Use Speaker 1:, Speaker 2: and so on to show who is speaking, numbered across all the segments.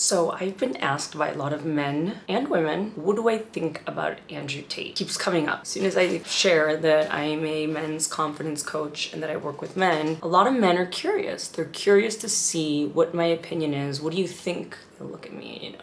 Speaker 1: So I've been asked by a lot of men and women, what do I think about Andrew Tate? Keeps coming up. As soon as I share that I'm a men's confidence coach and that I work with men, a lot of men are curious. They're curious to see what my opinion is. What do you think? They'll look at me,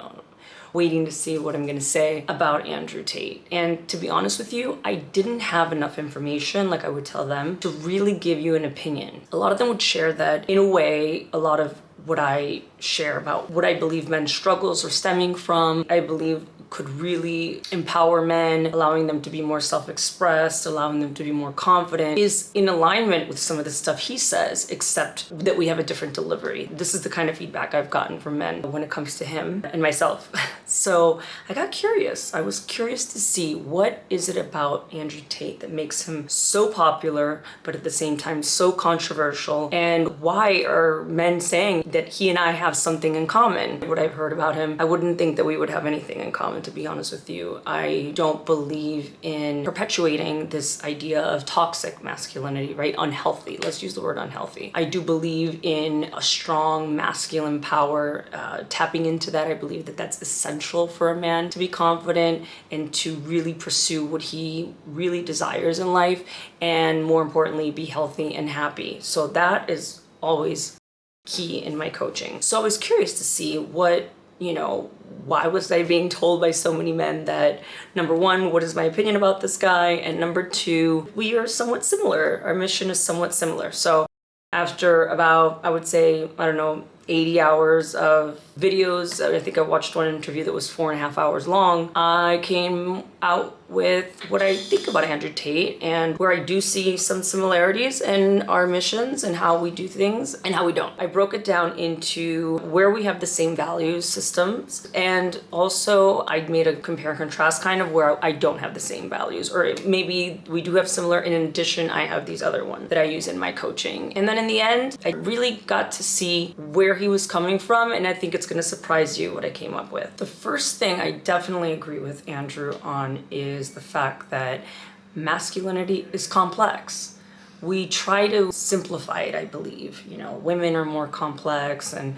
Speaker 1: waiting to see what I'm gonna say about Andrew Tate. And to be honest with you, I didn't have enough information, like I would tell them, to really give you an opinion. A lot of them would share that, in a way, a lot of what I share about what I believe men's struggles are stemming from, I believe could really empower men, allowing them to be more self-expressed, allowing them to be more confident, is in alignment with some of the stuff he says, except that we have a different delivery. This is the kind of feedback I've gotten from men when it comes to him and myself. So I got curious. I was curious to see, what is it about Andrew Tate that makes him so popular, but at the same time so controversial? And why are men saying that he and I have something in common? What I've heard about him, I wouldn't think that we would have anything in common, to be honest with you. I don't believe in perpetuating this idea of toxic masculinity, right? Unhealthy. Let's use the word unhealthy. I do believe in a strong masculine power, tapping into that. I believe that that's essential for a man to be confident and to really pursue what he really desires in life, and more importantly, be healthy and happy. So that is always key in my coaching. So I was curious to see why was I being told by so many men that, number one, what is my opinion about this guy? And number two, we are somewhat similar. Our mission is somewhat similar. So after about, I would say, 80 hours of videos, I think I watched one interview that was 4.5 hours long, I came out with what I think about Andrew Tate and where I do see some similarities in our missions and how we do things and how we don't. I broke it down into where we have the same values systems, and also I made a compare and contrast kind of where I don't have the same values, or maybe we do have similar, and in addition I have these other ones that I use in my coaching. And then in the end, I really got to see where he was coming from, and I think it's going to surprise you what I came up with. The first thing I definitely agree with Andrew on is the fact that masculinity is complex. We try to simplify it, I believe. Women are more complex, and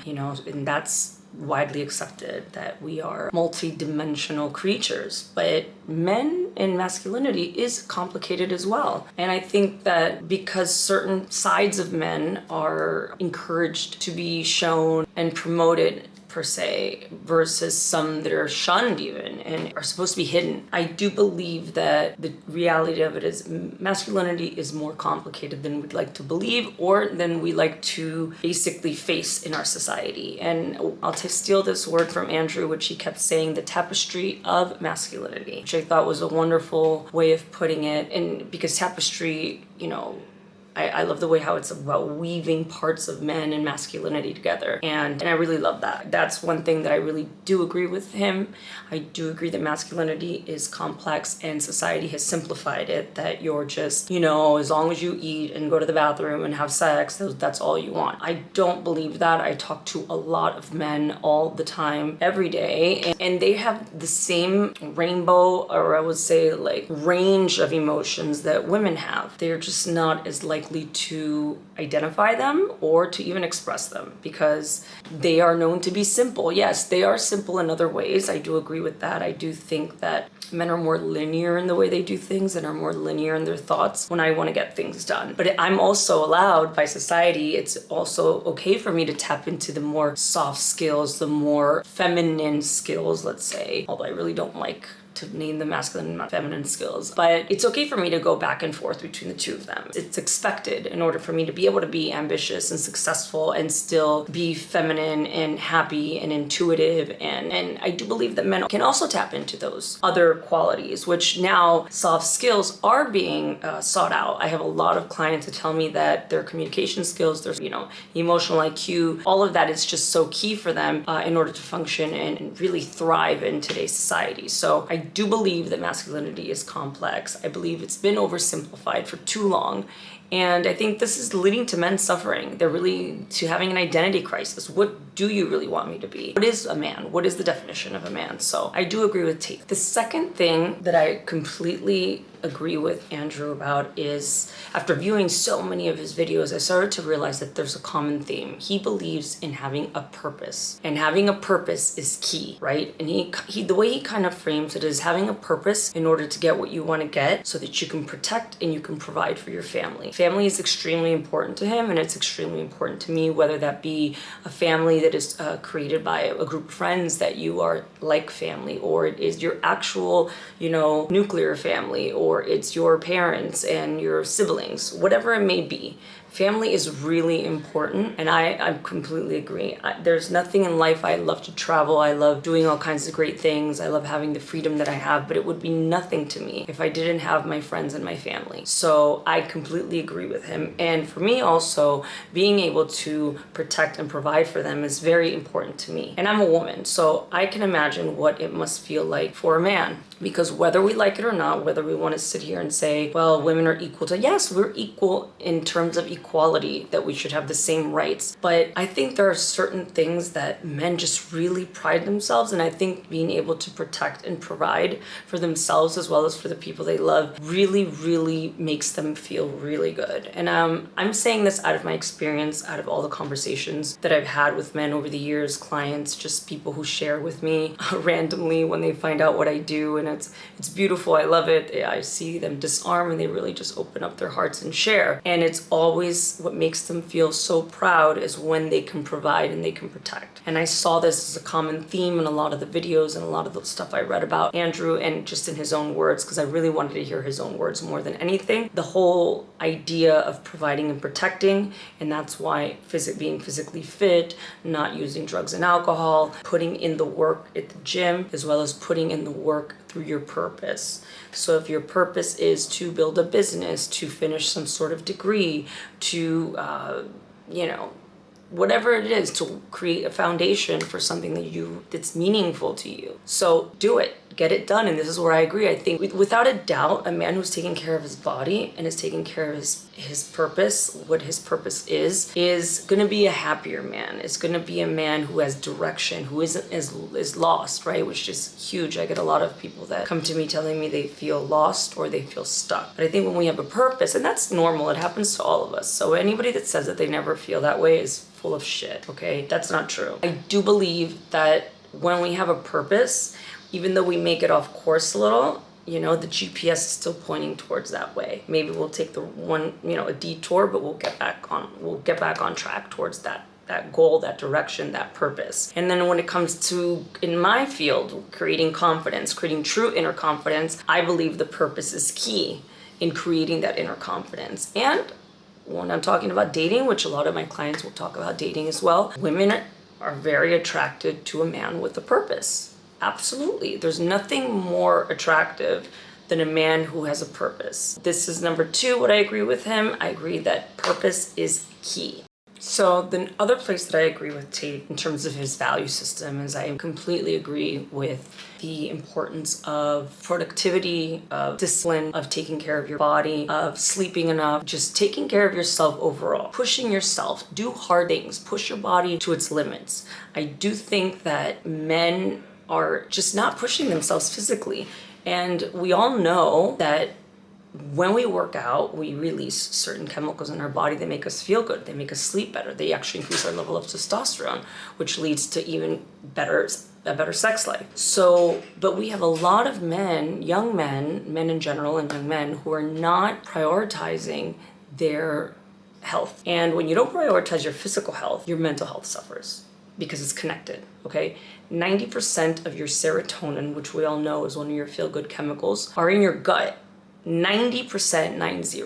Speaker 1: that's widely accepted that we are multi-dimensional creatures, but men and masculinity is complicated as well. And I think that because certain sides of men are encouraged to be shown and promoted per se, versus some that are shunned even and are supposed to be hidden, I do believe that the reality of it is masculinity is more complicated than we'd like to believe, or than we like to basically face in our society. And I'll steal this word from Andrew, which he kept saying, the tapestry of masculinity, which I thought was a wonderful way of putting it. And because tapestry, I love the way how it's about weaving parts of men and masculinity together. And I really love that. That's one thing that I really do agree with him. I do agree that masculinity is complex and society has simplified it, that you're just, as long as you eat and go to the bathroom and have sex, that's all you want. I don't believe that. I talk to a lot of men all the time, every day, and they have the same rainbow, or I would say range of emotions that women have. They're just not as likely to identify them or to even express them because they are known to be simple. Yes, they are simple in other ways. I do agree with that. I do think that men are more linear in the way they do things and are more linear in their thoughts when I want to get things done. But I'm also allowed by society, it's also okay for me to tap into the more soft skills, the more feminine skills, let's say, although I really don't like to name the masculine and feminine skills. But it's okay for me to go back and forth between the two of them. It's expected in order for me to be able to be ambitious and successful and still be feminine and happy and intuitive. And I do believe that men can also tap into those other qualities, which now soft skills are being sought out. I have a lot of clients that tell me that their communication skills, their emotional IQ, all of that is just so key for them in order to function and really thrive in today's society. So I do believe that masculinity is complex. I believe it's been oversimplified for too long. And I think this is leading to men suffering. They're really to having an identity crisis. What do you really want me to be? What is a man? What is the definition of a man? So I do agree with Tate. The second thing that I completely agree with Andrew about is, after viewing so many of his videos, I started to realize that there's a common theme. He believes in having a purpose, and having a purpose is key, right? And he the way he kind of frames it is having a purpose in order to get what you want to get, so that you can protect and you can provide for your family. Family is extremely important to him, and it's extremely important to me, whether that be a family that is created by a group of friends that you are like family, or it is your actual, nuclear family, or it's your parents and your siblings, whatever it may be. Family is really important, and I completely agree. There's nothing in life. I love to travel. I love doing all kinds of great things. I love having the freedom that I have, but it would be nothing to me if I didn't have my friends and my family. So I completely agree with him. And for me also, being able to protect and provide for them is very important to me. And I'm a woman, so I can imagine what it must feel like for a man. Because whether we like it or not, whether we want to sit here and say, well, women are equal to, yes, we're equal in terms of equality, that we should have the same rights. But I think there are certain things that men just really pride themselves, and I think being able to protect and provide for themselves as well as for the people they love really, really makes them feel really good. And I'm saying this out of my experience, out of all the conversations that I've had with men over the years, clients, just people who share with me randomly when they find out what I do. And it's beautiful. I love it. I see them disarm and they really just open up their hearts and share. And it's always what makes them feel so proud is when they can provide and they can protect. And I saw this as a common theme in a lot of the videos and a lot of the stuff I read about Andrew, and just in his own words, because I really wanted to hear his own words more than anything. The whole idea of providing and protecting, and that's why being physically fit, not using drugs and alcohol, putting in the work at the gym, as well as putting in the work through your purpose. So if your purpose is to build a business, to finish some sort of degree, to, whatever it is, to create a foundation for something that's meaningful to you. So do it. Get it done. And this is where I agree. I think without a doubt, a man who's taking care of his body and is taking care of his purpose, what his purpose is going to be a happier man. It's going to be a man who has direction, who isn't as lost, right? Which is huge. I get a lot of people that come to me telling me they feel lost or they feel stuck. But I think when we have a purpose, and that's normal, it happens to all of us. So anybody that says that they never feel that way is full of shit, okay? That's not true. I do believe that when we have a purpose, even though we make it off course a little, the GPS is still pointing towards that way. Maybe we'll take the one, a detour, but we'll get back on track towards that goal, that direction, that purpose. And then when it comes to, in my field, creating confidence, creating true inner confidence, I believe the purpose is key in creating that inner confidence. And when I'm talking about dating, which a lot of my clients will talk about dating as well, women are very attracted to a man with a purpose. Absolutely. There's nothing more attractive than a man who has a purpose. This is number 2, what I agree with him. I agree that purpose is key. So the other place that I agree with Tate in terms of his value system is I completely agree with the importance of productivity, of discipline, of taking care of your body, of sleeping enough, just taking care of yourself overall, pushing yourself, do hard things, push your body to its limits. I do think that men are just not pushing themselves physically. And we all know that when we work out, we release certain chemicals in our body that make us feel good. They make us sleep better. They actually increase our level of testosterone, which leads to even a better sex life. So, but we have a lot of men, young men in general and young men, who are not prioritizing their health. And when you don't prioritize your physical health, your mental health suffers, because it's connected, okay? 90% of your serotonin, which we all know is one of your feel-good chemicals, are in your gut. 90%, 90.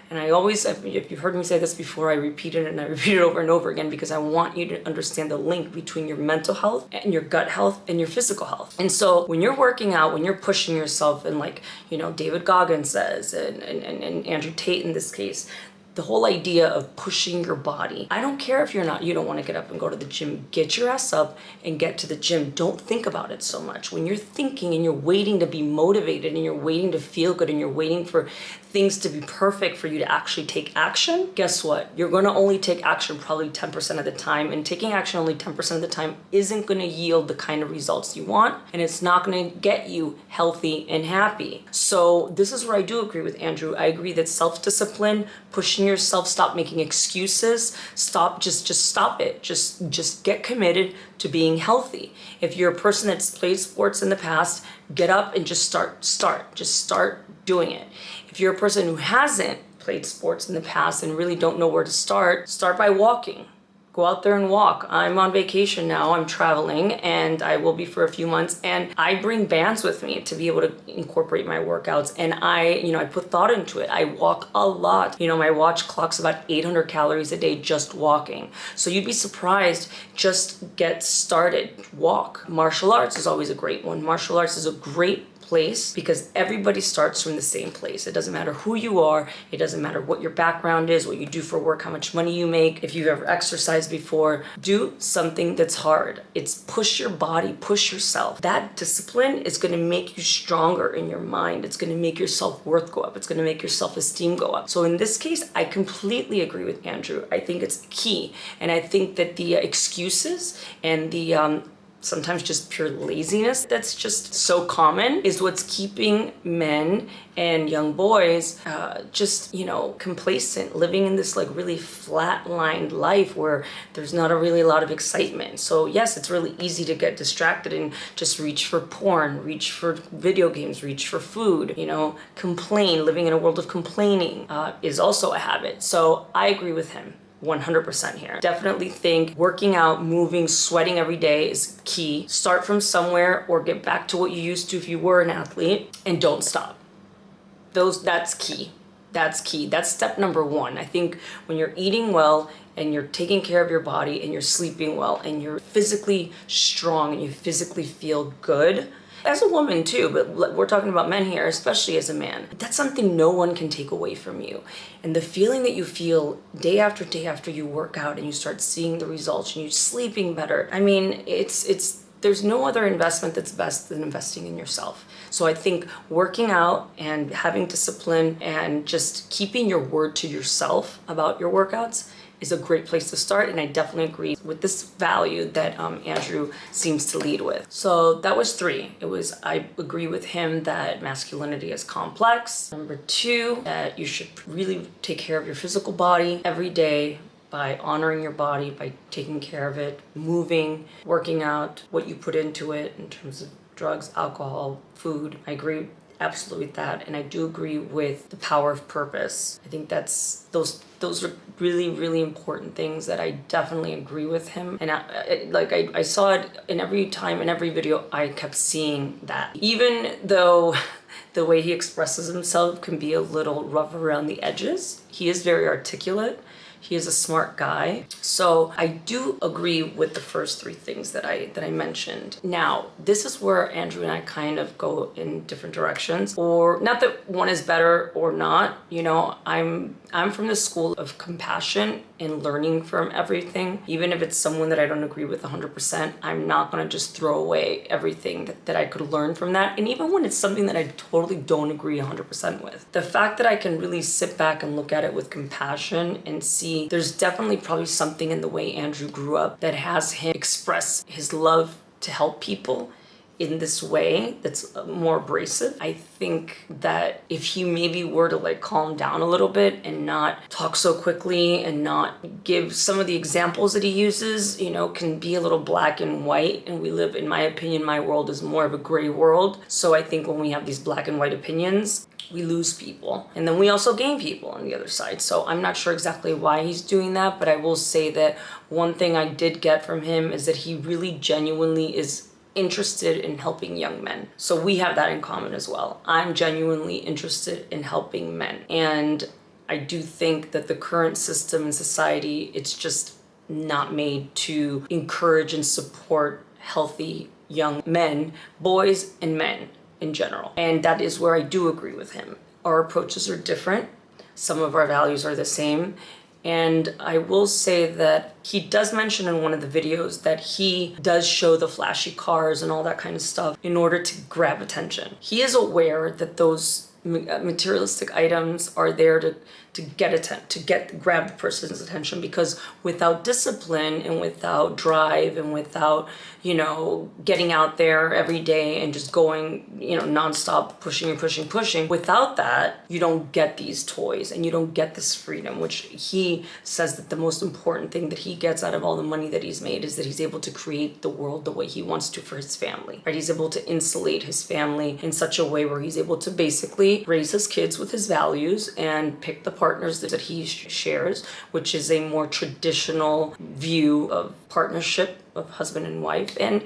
Speaker 1: And I always, if you've heard me say this before, I repeat it and I repeat it over and over again, because I want you to understand the link between your mental health and your gut health and your physical health. And so when you're working out, when you're pushing yourself, and like, David Goggins says, and Andrew Tate in this case, the whole idea of pushing your body. I don't care if you don't want to get up and go to the gym. Get your ass up and get to the gym. Don't think about it so much. When you're thinking and you're waiting to be motivated and you're waiting to feel good and you're waiting for things to be perfect for you to actually take action, guess what? You're gonna only take action probably 10% of the time, and taking action only 10% of the time isn't gonna yield the kind of results you want, and it's not gonna get you healthy and happy. So this is where I do agree with Andrew. I agree that self-discipline, pushing yourself, stop making excuses, just stop it. Just get committed to being healthy. If you're a person that's played sports in the past, get up and just start doing it. If you're a person who hasn't played sports in the past and really don't know where to start by walking. Go out there and walk. I'm on vacation now, I'm traveling, and I will be for a few months, and I bring bands with me to be able to incorporate my workouts, and I put thought into it. I walk a lot. My watch clocks about 800 calories a day just walking. So you'd be surprised, just get started, walk. Martial arts is always a great one. Martial arts is a great place because everybody starts from the same place. It doesn't matter who you are. It doesn't matter what your background is, what you do for work, how much money you make, if you've ever exercised before. Do something that's hard. It's push your body, push yourself. That discipline is going to make you stronger in your mind. It's going to make your self-worth go up. It's going to make your self-esteem go up. So in this case, I completely agree with Andrew. I think it's key. And I think that the excuses and the sometimes just pure laziness that's just so common is what's keeping men and young boys complacent, living in this really flat-lined life where there's not a lot of excitement. So yes, it's really easy to get distracted and just reach for porn, reach for video games, reach for food, complain. Living in a world of complaining is also a habit. So I agree with him 100% here. Definitely think working out, moving, sweating every day is key. Start from somewhere or get back to what you used to if you were an athlete, and don't stop. That's key. That's key. That's step number one. I think when you're eating well and you're taking care of your body and you're sleeping well and you're physically strong and you physically feel good, as a woman too, but we're talking about men here, especially as a man, that's something no one can take away from you. And the feeling that you feel day after you work out and you start seeing the results and you're sleeping better, I mean, there's no other investment that's best than investing in yourself. So I think working out and having discipline and just keeping your word to yourself about your workouts is a great place to start, and I definitely agree with this value that Andrew seems to lead with. So that was 3. I agree with him that masculinity is complex. Number 2, that you should really take care of your physical body every day by honoring your body, by taking care of it, moving, working out, what you put into it in terms of drugs, alcohol, food. I agree absolutely with that, and I do agree with the power of purpose. I think those are really important things that I definitely agree with him. And I saw it in every video. I kept seeing that, even though the way he expresses himself can be a little rough around the edges, he is very articulate. He is a smart guy. So I do agree with the first 3 things that I mentioned. Now, this is where Andrew and I kind of go in different directions, or not that one is better or not. I'm from the school of compassion and learning from everything. Even if it's someone that I don't agree with 100%, I'm not gonna just throw away everything that I could learn from that. And even when it's something that I totally don't agree 100% with, the fact that I can really sit back and look at it with compassion and see there's definitely probably something in the way Andrew grew up that has him express his love to help people in this way that's more abrasive. I think that if he maybe were to calm down a little bit and not talk so quickly and not give some of the examples that he uses, can be a little black and white. And we live, in my opinion, my world is more of a gray world. So I think when we have these black and white opinions, we lose people. And then we also gain people on the other side. So I'm not sure exactly why he's doing that, but I will say that one thing I did get from him is that he really genuinely is interested in helping young men. So we have that in common as well. I'm genuinely interested in helping men. And I do think that the current system in society, it's just not made to encourage and support healthy young men, boys and men in general. And that is where I do agree with him. Our approaches are different. Some of our values are the same. And I will say that he does mention in one of the videos that he does show the flashy cars and all that kind of stuff in order to grab attention. He is aware that those materialistic items are there to grab the person's attention, because without discipline and without drive and without, getting out there every day and just going, nonstop pushing, without that, you don't get these toys and you don't get this freedom, which he says that the most important thing that he gets out of all the money that he's made is that he's able to create the world the way he wants to for his family, right? He's able to insulate his family in such a way where he's able to basically raise his kids with his values and pick the partners that he shares, which is a more traditional view of partnership of husband and wife. And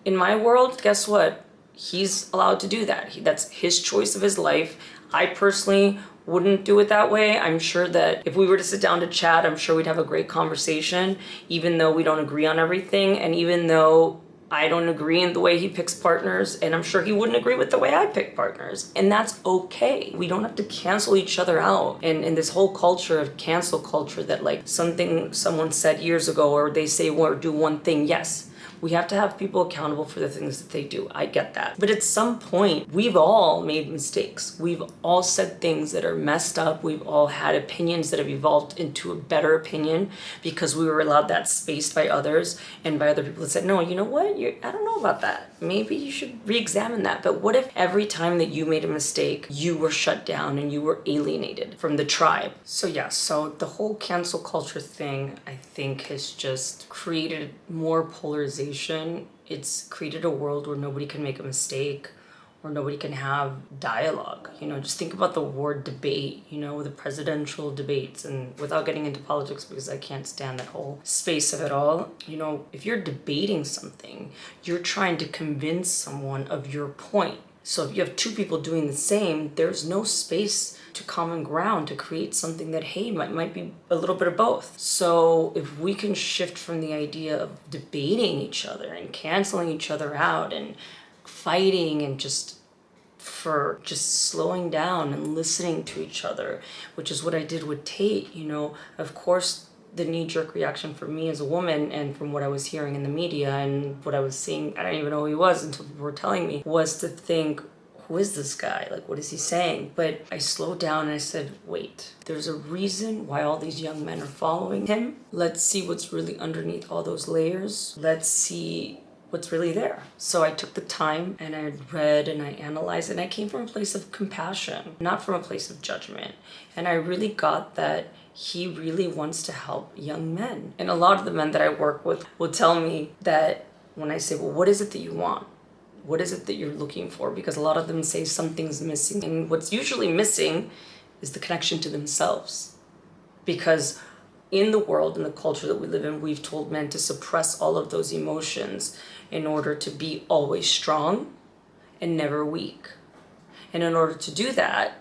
Speaker 1: in my world, guess what? He's allowed to do that. That's his choice of his life. I personally wouldn't do it that way. I'm sure that if we were to sit down to chat, I'm sure we'd have a great conversation, even though we don't agree on everything. And even though I don't agree in the way he picks partners, and I'm sure he wouldn't agree with the way I pick partners. And that's okay. We don't have to cancel each other out. And in this whole culture of cancel culture that like something someone said years ago, or they say or do one thing, yes, we have to have people accountable for the things that they do. I get that. But at some point, we've all made mistakes. We've all said things that are messed up. We've all had opinions that have evolved into a better opinion because we were allowed that space by others and by other people that said, no, you know what? I don't know about that. Maybe you should re-examine that. But what if every time that you made a mistake, you were shut down and you were alienated from the tribe? So the whole cancel culture thing, I think, has just created more polarization. It's created a world where nobody can make a mistake, or nobody can have dialogue. Just think about the word debate, the presidential debates, and without getting into politics because I can't stand that whole space of it all. If you're debating something, you're trying to convince someone of your point. So if you have two people doing the same, there's no space to common ground to create something that, hey, might be a little bit of both. So if we can shift from the idea of debating each other and canceling each other out and fighting and just slowing down and listening to each other, which is what I did with Tate, of course, the knee-jerk reaction for me as a woman, and from what I was hearing in the media and what I was seeing, I didn't even know who he was until people were telling me, was to think, who is this guy? Like, what is he saying? But I slowed down and I said, wait, there's a reason why all these young men are following him. Let's see what's really underneath all those layers. Let's see what's really there. So I took the time and I read and I analyzed, and I came from a place of compassion, not from a place of judgment. And I really got that he really wants to help young men. And a lot of the men that I work with will tell me that when I say, well, what is it that you want? What is it that you're looking for? Because a lot of them say something's missing. And what's usually missing is the connection to themselves. Because in the world, in the culture that we live in, we've told men to suppress all of those emotions in order to be always strong and never weak. And in order to do that,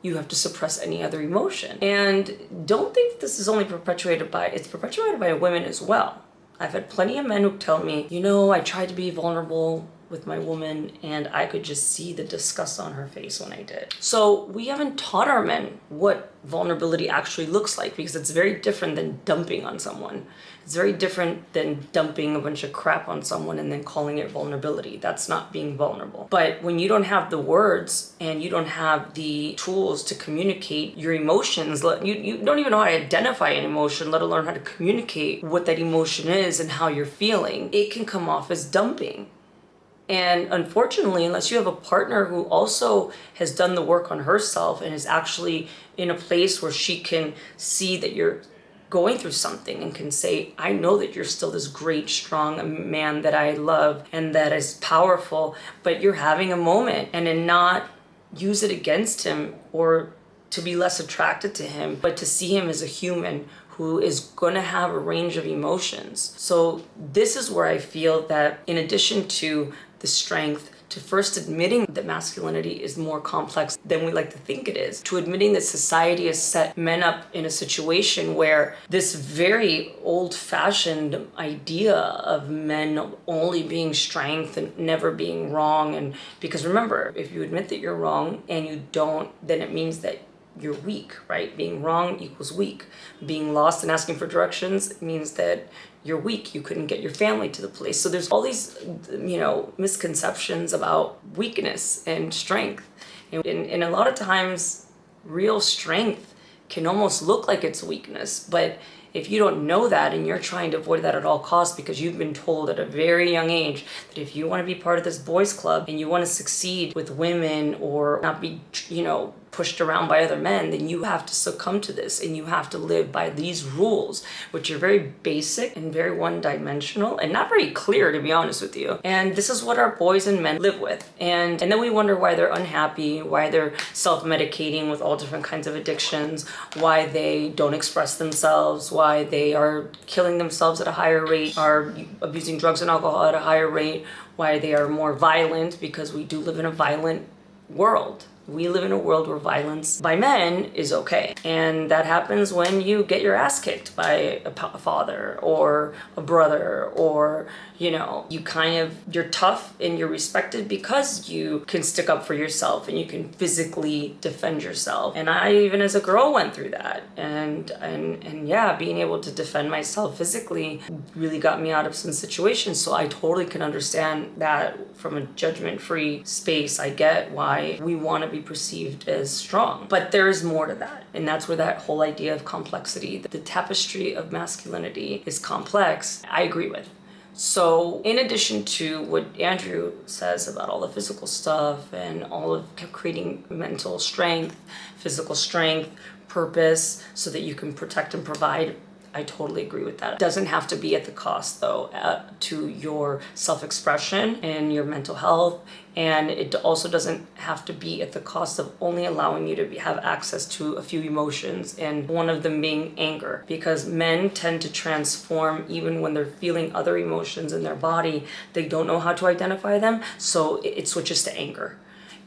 Speaker 1: you have to suppress any other emotion. And don't think this is only perpetuated by women as well. I've had plenty of men who tell me, I tried to be vulnerable with my woman and I could just see the disgust on her face when I did. So we haven't taught our men what vulnerability actually looks like, because it's very different than dumping on someone. It's very different than dumping a bunch of crap on someone and then calling it vulnerability. That's not being vulnerable. But when you don't have the words and you don't have the tools to communicate your emotions, you don't even know how to identify an emotion, let alone how to communicate what that emotion is and how you're feeling, it can come off as dumping. And unfortunately, unless you have a partner who also has done the work on herself and is actually in a place where she can see that you're going through something and can say, I know that you're still this great, strong man that I love and that is powerful, but you're having a moment, and then not use it against him or to be less attracted to him, but to see him as a human who is going to have a range of emotions. So this is where I feel that in addition to the strength, to first admitting that masculinity is more complex than we like to think it is, to admitting that society has set men up in a situation where this very old-fashioned idea of men only being strength and never being wrong. And because remember, if you admit that you're wrong and you don't, then it means that you're weak, right? Being wrong equals weak. Being lost and asking for directions means that you're weak. You couldn't get your family to the place. So there's all these, misconceptions about weakness and strength. And a lot of times, real strength can almost look like it's weakness, but if you don't know that and you're trying to avoid that at all costs because you've been told at a very young age that if you want to be part of this boys club and you want to succeed with women or not be, pushed around by other men, then you have to succumb to this and you have to live by these rules, which are very basic and very one-dimensional and not very clear, to be honest with you. And this is what our boys and men live with. And then we wonder why they're unhappy, why they're self-medicating with all different kinds of addictions, why they don't express themselves, why they are killing themselves at a higher rate, are abusing drugs and alcohol at a higher rate, why they are more violent, because we do live in a violent world. We live in a world where violence by men is okay. And that happens when you get your ass kicked by a father or a brother, or, you're tough and you're respected because you can stick up for yourself and you can physically defend yourself. And I, even as a girl, went through that. And yeah, being able to defend myself physically really got me out of some situations. So I totally can understand that from a judgment-free space. I get why we want to be perceived as strong. But there is more to that. And that's where that whole idea of complexity, the tapestry of masculinity is complex, I agree with. So in addition to what Andrew says about all the physical stuff and all of creating mental strength, physical strength, purpose, so that you can protect and provide, I totally agree with that. It doesn't have to be at the cost, though, to your self-expression and your mental health. And it also doesn't have to be at the cost of only allowing you to have access to a few emotions, and one of them being anger. Because men tend to transform even when they're feeling other emotions in their body. They don't know how to identify them, so it switches to anger.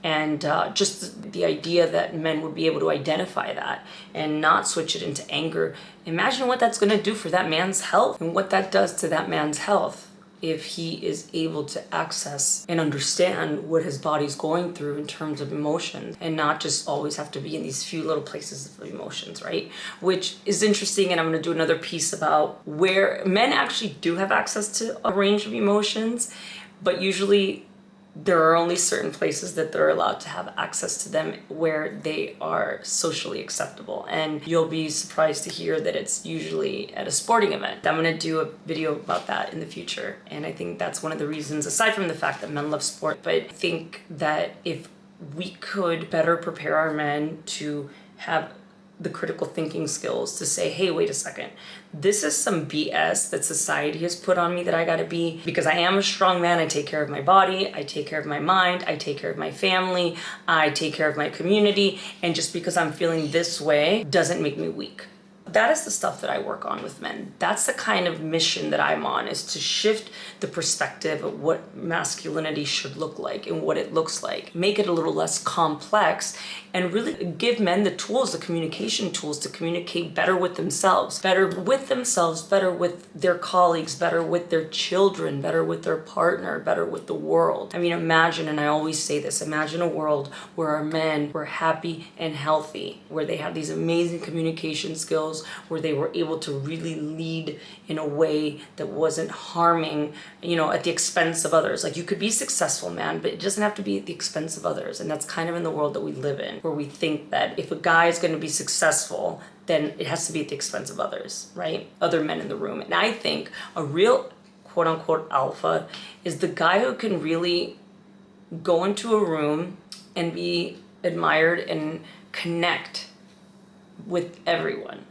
Speaker 1: And just the idea that men would be able to identify that and not switch it into anger. Imagine what that's going to do for that man's health and what that does to that man's health if he is able to access and understand what his body's going through in terms of emotions, and not just always have to be in these few little places of emotions, right? Which is interesting, and I'm going to do another piece about where men actually do have access to a range of emotions, but usually there are only certain places that they're allowed to have access to them where they are socially acceptable. And you'll be surprised to hear that it's usually at a sporting event. I'm going to do a video about that in the future. And I think that's one of the reasons, aside from the fact that men love sport, but I think that if we could better prepare our men to have the critical thinking skills to say, hey, wait a second, this is some BS that society has put on me that I gotta be, because I am a strong man. I take care of my body, I take care of my mind, I take care of my family, I take care of my community, and just because I'm feeling this way doesn't make me weak. That is the stuff that I work on with men. That's the kind of mission that I'm on, is to shift the perspective of what masculinity should look like and what it looks like. Make it a little less complex and really give men the tools, the communication tools to communicate better with themselves, better with their colleagues, better with their children, better with their partner, better with the world. I mean, imagine, and I always say this, imagine a world where our men were happy and healthy, where they had these amazing communication skills, where they were able to really lead in a way that wasn't harming, at the expense of others. Like, you could be successful, man, but it doesn't have to be at the expense of others. And that's kind of in the world that we live in, where we think that if a guy is going to be successful, then it has to be at the expense of others, right? Other men in the room. And I think a real quote unquote alpha is the guy who can really go into a room and be admired and connect with everyone.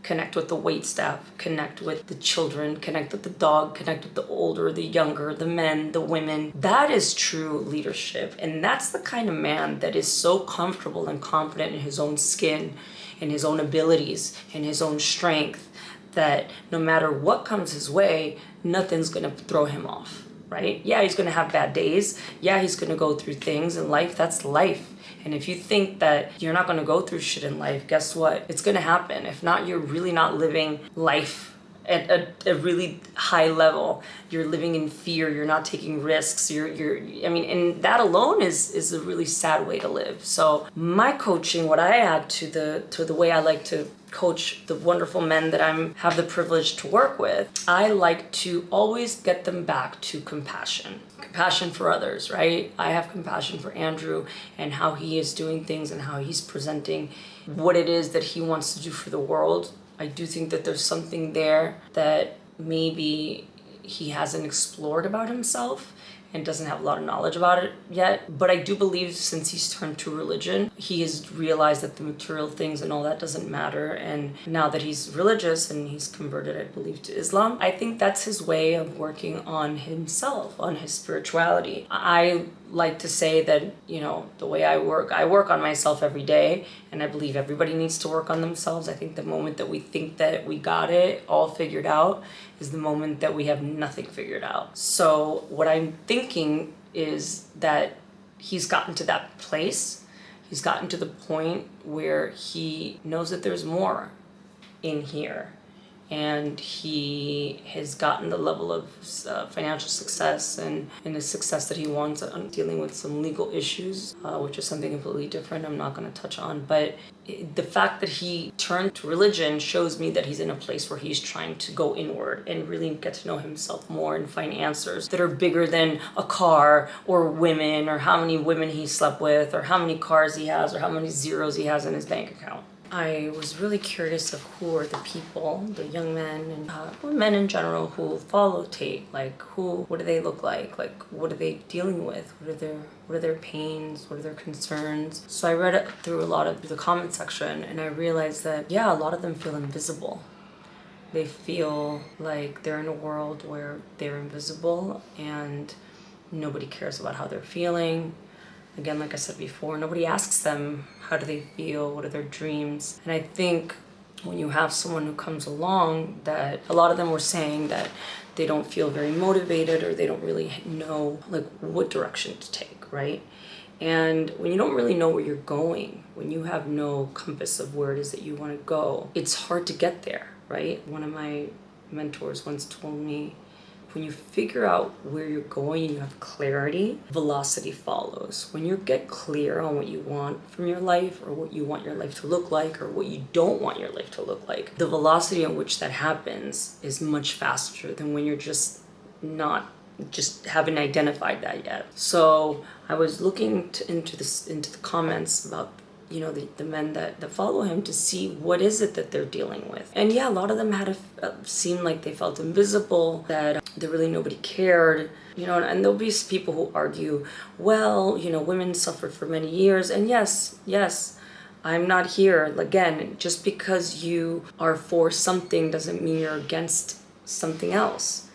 Speaker 1: Connect with the waitstaff, connect with the children, connect with the dog, connect with the older, the younger, the men, the women. That is true leadership. And that's the kind of man that is so comfortable and confident in his own skin, in his own abilities, in his own strength, that no matter what comes his way, nothing's gonna throw him off, right? Yeah, he's gonna have bad days. Yeah, he's gonna go through things in life. That's life. And if you think that you're not going to go through shit in life, guess what? It's going to happen. If not, you're really not living life at a really high level. You're living in fear. You're not taking risks. And that alone is a really sad way to live. So my coaching, what I add to the way I like to coach the wonderful men that have the privilege to work with, I like to always get them back to compassion. compassion for others, right? I have compassion for Andrew and how he is doing things and how he's presenting what it is that he wants to do for the world. I do think that there's something there that maybe he hasn't explored about himself and doesn't have a lot of knowledge about it yet. But I do believe since he's turned to religion, he has realized that the material things and all that doesn't matter. And now that he's religious and he's converted, I believe, to Islam, I think that's his way of working on himself, on his spirituality. I like to say that, the way I work on myself every day, and I believe everybody needs to work on themselves. I think the moment that we think that we got it all figured out is the moment that we have nothing figured out. So what I'm thinking is that he's gotten to that place. He's gotten to the point where he knows that there's more in here. And he has gotten the level of financial success and the success that he wants on dealing with some legal issues, which is something completely different I'm not going to touch on. But the fact that he turned to religion shows me that he's in a place where he's trying to go inward and really get to know himself more and find answers that are bigger than a car or women or how many women he slept with or how many cars he has or how many zeros he has in his bank account. I was really curious of who are the people, the young men and or men in general who follow Tate. What do they look like? What are they dealing with? What are their pains? What are their concerns? So I read through a lot of the comment section and I realized that, a lot of them feel invisible. They feel like they're in a world where they're invisible and nobody cares about how they're feeling. Again, like I said before, nobody asks them how do they feel, what are their dreams. And I think when you have someone who comes along that a lot of them were saying that they don't feel very motivated or they don't really know what direction to take, right? And when you don't really know where you're going, when you have no compass of where it is that you want to go, it's hard to get there, right? One of my mentors once told me, when you figure out where you're going and you have clarity, velocity follows. When you get clear on what you want from your life or what you want your life to look like or what you don't want your life to look like, the velocity in which that happens is much faster than when you're just haven't identified that yet. So I was looking into the comments about the men that follow him to see what is it that they're dealing with. And a lot of them had seemed like they felt invisible, that really nobody cared, and there'll be people who argue, women suffered for many years. And yes, I'm not here. Again, just because you are for something doesn't mean you're against something else.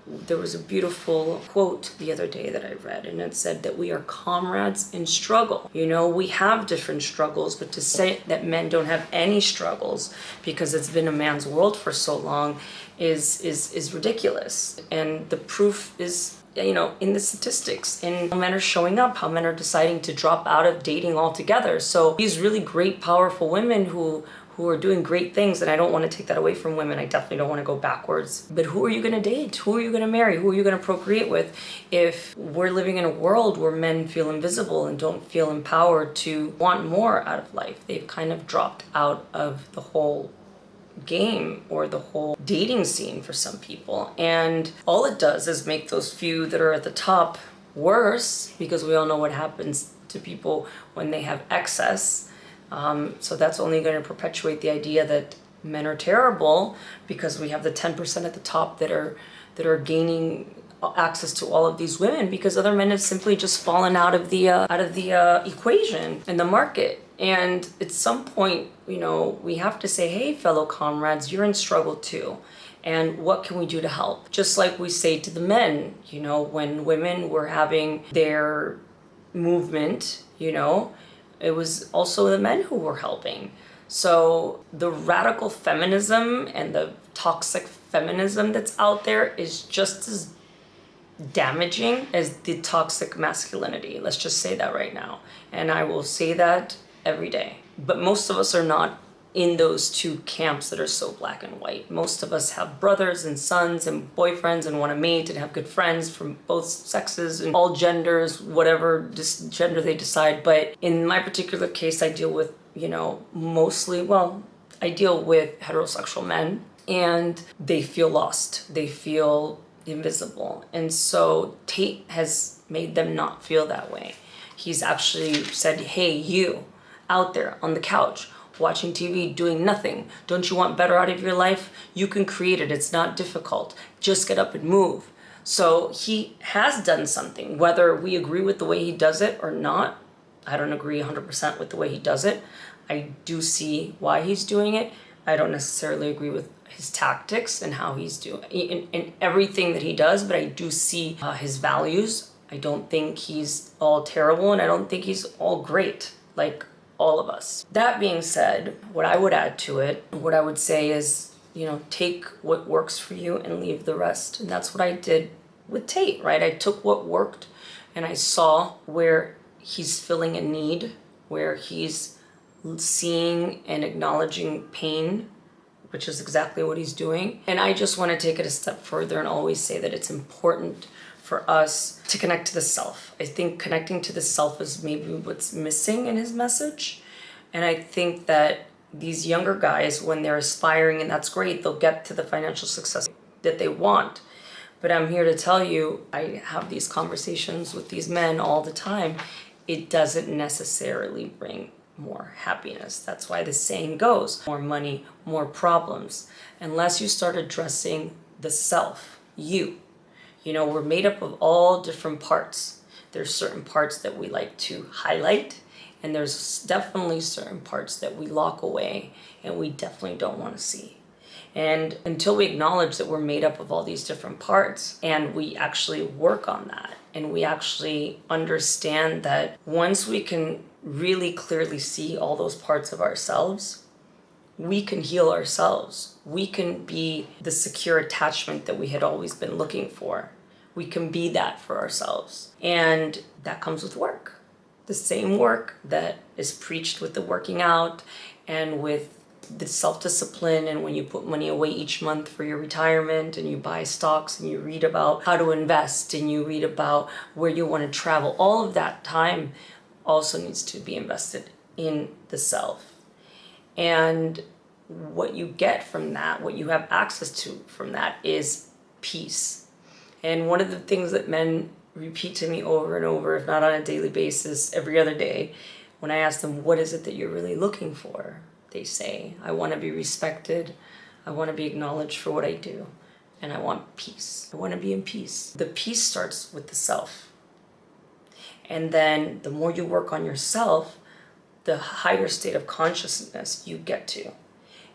Speaker 1: There was a beautiful quote the other day that I read, and it said that we are comrades in struggle. We have different struggles, but to say that men don't have any struggles because it's been a man's world for so long is ridiculous. And the proof is, in the statistics, in how men are showing up, how men are deciding to drop out of dating altogether. So these really great, powerful women who are doing great things, and I don't want to take that away from women. I definitely don't want to go backwards. But who are you going to date? Who are you going to marry? Who are you going to procreate with if we're living in a world where men feel invisible and don't feel empowered to want more out of life? They've kind of dropped out of the whole game or the whole dating scene for some people. And all it does is make those few that are at the top worse, because we all know what happens to people when they have excess. So that's only going to perpetuate the idea that men are terrible, because we have the 10% at the top that are gaining access to all of these women, because other men have simply just fallen out of the equation in the market. And at some point, we have to say, hey, fellow comrades, you're in struggle too. And what can we do to help? Just like we say to the men, when women were having their movement, it was also the men who were helping. So the radical feminism and the toxic feminism that's out there is just as damaging as the toxic masculinity. Let's just say that right now. And I will say that every day. But most of us are not in those two camps that are so black and white. Most of us have brothers and sons and boyfriends and want to mate and have good friends from both sexes and all genders, whatever gender they decide. But in my particular case, I deal with, I deal with heterosexual men, and they feel lost. They feel invisible. And so Tate has made them not feel that way. He's actually said, hey, you out there on the couch, watching TV, doing nothing. Don't you want better out of your life? You can create it. It's not difficult. Just get up and move. So he has done something, whether we agree with the way he does it or not. I don't agree 100% with the way he does it. I do see why he's doing it. I don't necessarily agree with his tactics and how he's doing in everything that he does, but I do see his values. I don't think he's all terrible, and I don't think he's all great, like all of us. That being said, what I would add to it, what I would say is, take what works for you and leave the rest. And that's what I did with Tate, right? I took what worked and I saw where he's filling a need, where he's seeing and acknowledging pain, which is exactly what he's doing. And I just want to take it a step further and always say that it's important for us to connect to the self. I think connecting to the self is maybe what's missing in his message. And I think that these younger guys, when they're aspiring, and that's great, they'll get to the financial success that they want. But I'm here to tell you, I have these conversations with these men all the time. It doesn't necessarily bring more happiness. That's why the saying goes, more money, more problems. Unless you start addressing the self, you. We're made up of all different parts. There's certain parts that we like to highlight, and there's definitely certain parts that we lock away and we definitely don't want to see. And until we acknowledge that we're made up of all these different parts and we actually work on that and we actually understand that once we can really clearly see all those parts of ourselves, we can heal ourselves. We can be the secure attachment that we had always been looking for. We can be that for ourselves. And that comes with work. The same work that is preached with the working out and with the self-discipline, and when you put money away each month for your retirement and you buy stocks and you read about how to invest and you read about where you want to travel, all of that time also needs to be invested in the self. And what you get from that, what you have access to from that is peace. And one of the things that men repeat to me over and over, if not on a daily basis, every other day, when I ask them, what is it that you're really looking for? They say, I want to be respected, I want to be acknowledged for what I do, and I want peace. I want to be in peace. The peace starts with the self. And then the more you work on yourself, the higher state of consciousness you get to.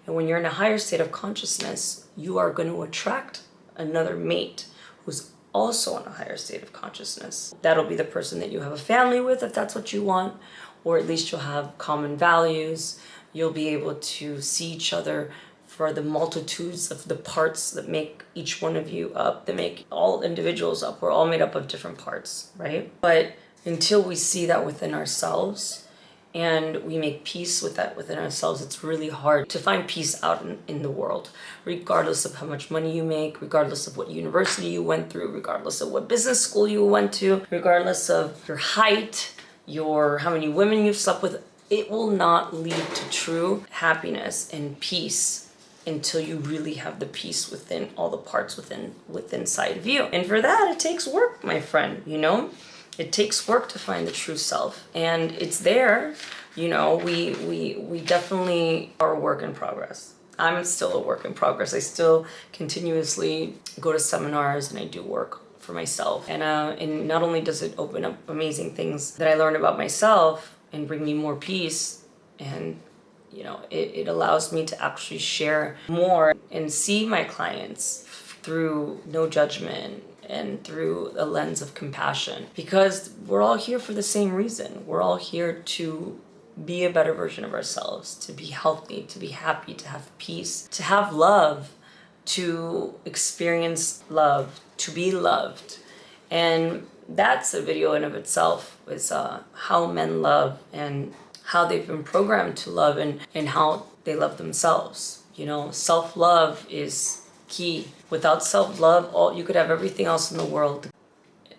Speaker 1: And when you're in a higher state of consciousness, you are going to attract another mate who's also in a higher state of consciousness. That'll be the person that you have a family with, if that's what you want, or at least you'll have common values. You'll be able to see each other for the multitudes of the parts that make each one of you up, that make all individuals up. We're all made up of different parts, right? But until we see that within ourselves and we make peace with that within ourselves, it's really hard to find peace out in the world, regardless of how much money you make, regardless of what university you went through, regardless of what business school you went to, regardless of your height, how many women you've slept with. It will not lead to true happiness and peace until you really have the peace within all the parts within inside of you. And for that, it takes work, my friend, It takes work to find the true self. And it's there, we definitely are a work in progress. I'm still a work in progress. I still continuously go to seminars and I do work for myself. And not only does it open up amazing things that I learn about myself, and bring me more peace, and it allows me to actually share more and see my clients through no judgment and through a lens of compassion, because we're all here for the same reason. We're all here to be a better version of ourselves, to be healthy, to be happy, to have peace, to have love, to experience love, to be loved. And that's a video in of itself, is how men love and how they've been programmed to love, and how they love themselves. Self-love is key. Without self-love, you could have everything else in the world.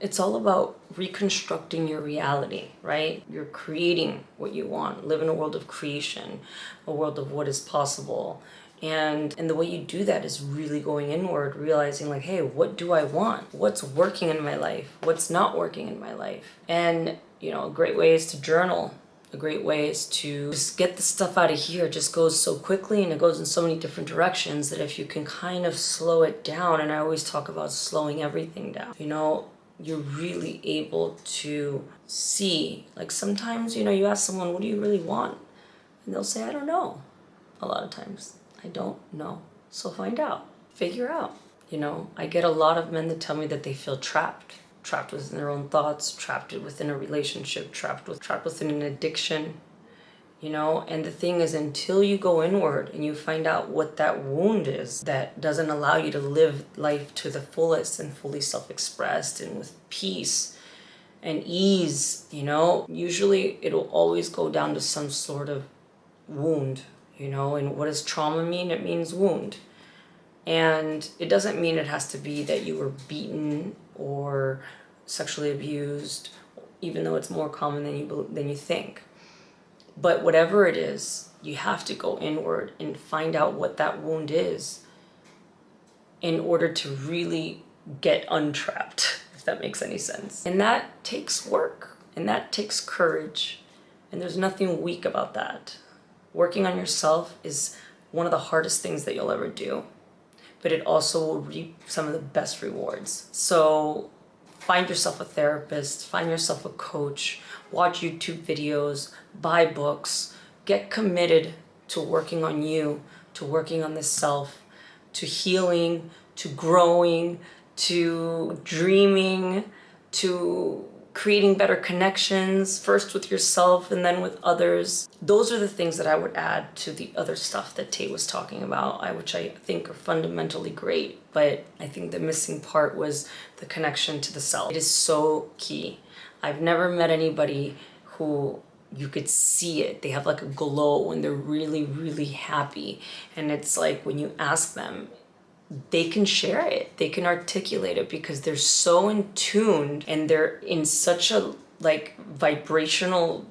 Speaker 1: It's all about reconstructing your reality, right? You're creating what you want. Live in a world of creation, a world of what is possible. And the way you do that is really going inward, realizing like, hey, what do I want? What's working in my life? What's not working in my life? And, a great way is to journal. A great way is to just get the stuff out of here. It just goes so quickly and it goes in so many different directions that if you can kind of slow it down, and I always talk about slowing everything down, you're really able to see. Like sometimes, you ask someone, what do you really want? And they'll say, I don't know. A lot of times, I don't know. So find out, figure out. I get a lot of men that tell me that they feel trapped within their own thoughts, trapped within a relationship, trapped within an addiction, and the thing is, until you go inward and you find out what that wound is that doesn't allow you to live life to the fullest and fully self-expressed and with peace and ease, usually it'll always go down to some sort of wound, and what does trauma mean? It means wound. And it doesn't mean it has to be that you were beaten or sexually abused, even though it's more common than you think. But whatever it is, you have to go inward and find out what that wound is in order to really get untrapped, if that makes any sense. And that takes work, and that takes courage, and there's nothing weak about that. Working on yourself is one of the hardest things that you'll ever do, but it also will reap some of the best rewards. So find yourself a therapist, find yourself a coach, watch YouTube videos, buy books, get committed to working on you, to working on the self, to healing, to growing, to dreaming, to creating better connections, first with yourself and then with others. Those are the things that I would add to the other stuff that Tate was talking about, which I think are fundamentally great. But I think the missing part was the connection to the self. It is so key. I've never met anybody who you could see it. They have like a glow when they're really, really happy. And it's like when you ask them, they can share it, they can articulate it because they're so in tune and they're in such a vibrational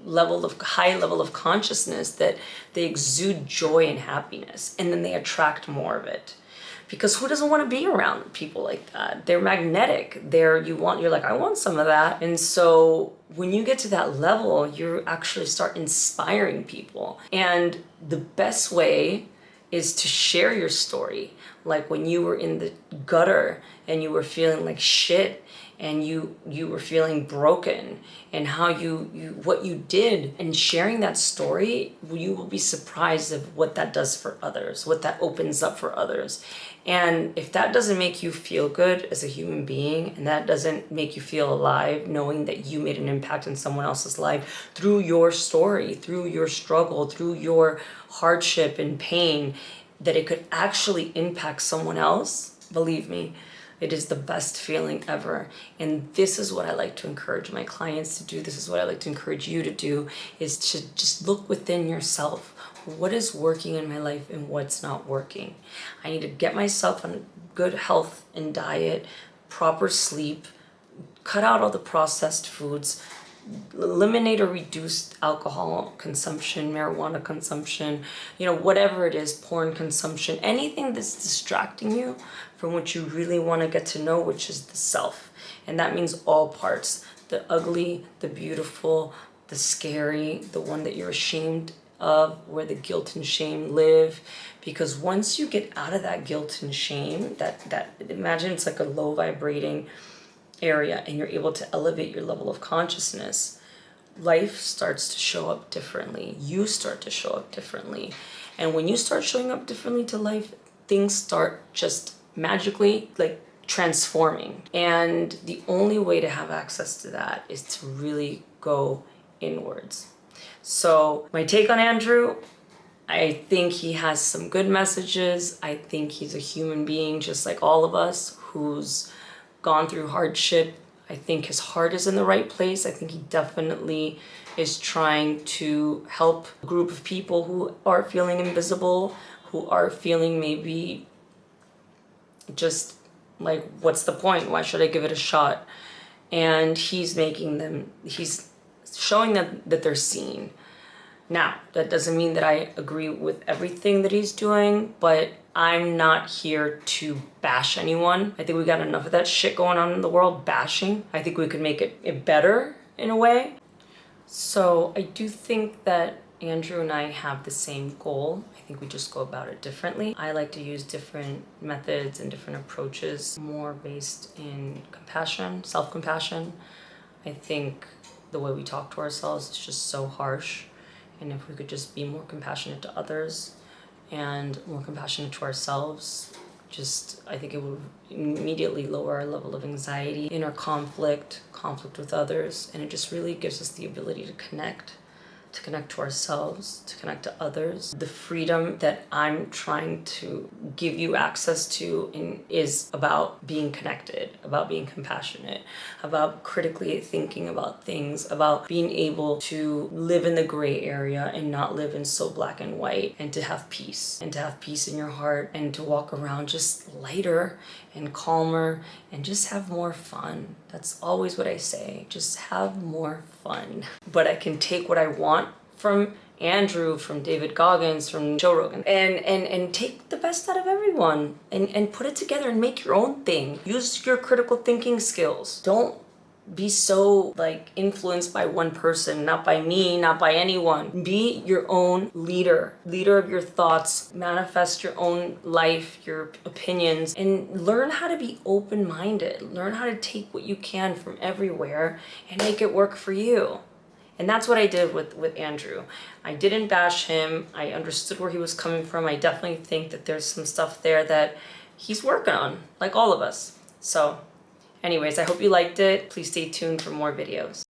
Speaker 1: high level of consciousness that they exude joy and happiness, and then they attract more of it. Because who doesn't want to be around people like that? They're magnetic. You're like, I want some of that. And so when you get to that level, you actually start inspiring people. And the best way is to share your story. Like when you were in the gutter and you were feeling like shit and you were feeling broken, and how what you did, and sharing that story, you will be surprised of what that does for others, what that opens up for others. And if that doesn't make you feel good as a human being, and that doesn't make you feel alive, knowing that you made an impact in someone else's life through your story, through your struggle, through your hardship and pain, that it could actually impact someone else, believe me, it is the best feeling ever. And this is what I like to encourage my clients to do. This is what I like to encourage you to do, is to just look within yourself. What is working in my life and what's not working? I need to get myself on good health and diet, proper sleep, cut out all the processed foods, eliminate or reduce alcohol consumption, marijuana consumption, whatever it is, porn consumption, anything that's distracting you from what you really want to get to know, which is the self. And that means all parts, the ugly, the beautiful, the scary, the one that you're ashamed of, where the guilt and shame live. Because once you get out of that guilt and shame, that imagine it's like a low vibrating area, and you're able to elevate your level of consciousness, life starts to show up differently. You start to show up differently. And when you start showing up differently to life, things start just magically transforming. And the only way to have access to that is to really go inwards. So my take on Andrew, I think he has some good messages. I think he's a human being just like all of us, who's gone through hardship. I think his heart is in the right place. I think he definitely is trying to help a group of people who are feeling invisible, who are feeling maybe just like, what's the point? Why should I give it a shot? And he's showing them that they're seen. Now, that doesn't mean that I agree with everything that he's doing, but I'm not here to bash anyone. I think we got enough of that shit going on in the world, bashing. I think we could make it better in a way. So I do think that Andrew and I have the same goal. I think we just go about it differently. I like to use different methods and different approaches, more based in compassion, self-compassion. I think the way we talk to ourselves is just so harsh. And if we could just be more compassionate to others and more compassionate to ourselves, I think it would immediately lower our level of anxiety, inner conflict with others, and it just really gives us the ability to connect to ourselves, to connect to others. The freedom that I'm trying to give you access to is about being connected, about being compassionate, about critically thinking about things, about being able to live in the gray area and not live in so black and white, and to have peace in your heart, and to walk around just lighter and calmer and just have more fun. That's always what I say, just have more fun. But I can take what I want from Andrew, from David Goggins, from Joe Rogan, and take the best out of everyone and put it together and make your own thing. Use your critical thinking skills. Don't be so influenced by one person, not by me, not by anyone. Be your own leader of your thoughts, manifest your own life, your opinions, and learn how to be open-minded. Learn how to take what you can from everywhere and make it work for you. And that's what I did with Andrew. I didn't bash him. I understood where he was coming from. I definitely think that there's some stuff there that he's working on, like all of us. So anyways, I hope you liked it. Please stay tuned for more videos.